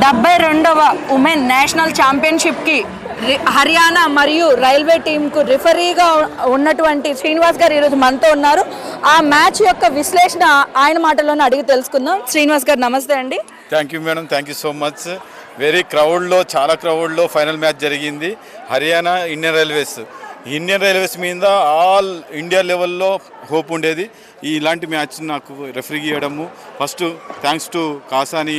72వ women national ఛాంపియన్షిప్కి Haryana మరియు railway టీంకు రిఫరీగా ఉన్నటువంటి శ్రీనివాస్ గారు ఈరోజు మనతో ఉన్నారు. ఆ మ్యాచ్ యొక్క విశ్లేషణ ఆయన మాటల్లోనే అడిగి తెలుసుకుందాం. శ్రీనివాస్ గారు నమస్తే అండి. Thank you madam, thank you so much. Very క్రౌడ్లో, చాలా క్రౌడ్లో ఫైనల్ మ్యాచ్ జరిగింది. హర్యానా ఇండియన్ రైల్వేస్ మీద ఆల్ ఇండియా లెవెల్లో హోప్ ఉండేది. ఇలాంటి మ్యాచ్ నాకు రెఫరీ ఇవ్వడము ఫస్ట్ థ్యాంక్స్ టు కాసాని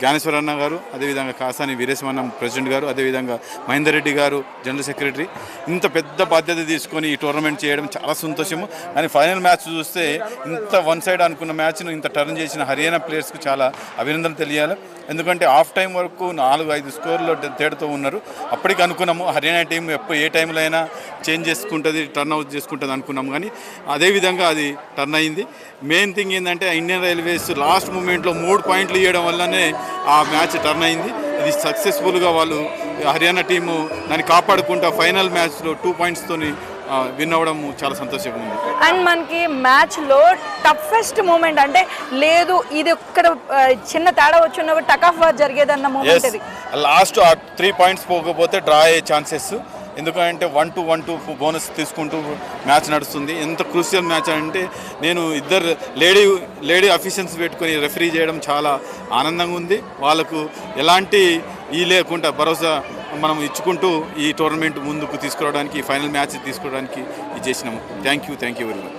జ్ఞానేశ్వరన్న గారు, అదేవిధంగా కాసాని వీరేశమన్న ప్రెసిడెంట్ గారు, అదేవిధంగా మహేందర్ రెడ్డి గారు జనరల్ సెక్రటరీ. ఇంత పెద్ద బాధ్యత తీసుకొని ఈ టోర్నమెంట్ చేయడం చాలా సంతోషము. కానీ ఫైనల్ మ్యాచ్ చూస్తే ఇంత వన్ సైడ్ అనుకున్న మ్యాచ్ను ఇంత టర్న్ చేసిన హర్యానా ప్లేయర్స్కి చాలా అభినందనలు తెలియాలి. ఎందుకంటే హాఫ్ టైం వరకు 4-5 స్కోర్లో తేడాతో ఉన్నారు. అప్పటికి అనుకున్నాము హర్యానా టీం ఏ టైంలో అయినా చేంజ్ చేసుకుంటుంది, టర్న్ అవుట్ చేసుకుంటుంది అనుకున్నాము. కానీ అదేవిధంగా అది టర్న్ అయింది. మెయిన్ థింగ్ ఏంటంటే ఇండియన్ రైల్వేస్ లాస్ట్ మూమెంట్లో 3 పాయింట్లు ఇవ్వడం వల్లనే ఆ మ్యాచ్ టర్న్ అయింది. ఇది సక్సెస్ఫుల్గా వాళ్ళు హర్యానా టీము దాన్ని కాపాడుకుంటా ఫైనల్ మ్యాచ్లో 2 పాయింట్స్తోని విన్ అవ్వడం చాలా సంతోషంగా ఉంది. అండ్ మనకి మ్యాచ్లో టఫెస్ట్ మూమెంట్ అంటే లేదు, ఇది ఒక్కడ చిన్న తేడా వచ్చిన టక్ ఆఫ్ వార్ జరిగేదన్న మూమెంట్ ఇది. లాస్ట్ 3 పాయింట్స్ పోకపోతే డ్రా అయ్యే ఛాన్సెస్. ఎందుకంటే 1-2 బోనస్ తీసుకుంటూ మ్యాచ్ నడుస్తుంది. ఎంత క్రూషియల్ మ్యాచ్ అంటే నేను ఇద్దరు లేడీ అఫీషియల్స్ పెట్టుకొని రెఫరీ చేయడం చాలా ఆనందంగా ఉంది. వాళ్ళకు ఎలాంటి లేకుండా భరోసా మనం ఇచ్చుకుంటూ ఈ టోర్నమెంట్ ముందుకు తీసుకురావడానికి, ఫైనల్ మ్యాచ్ తీసుకోవడానికి ఇది చేసినాము. Thank you very much.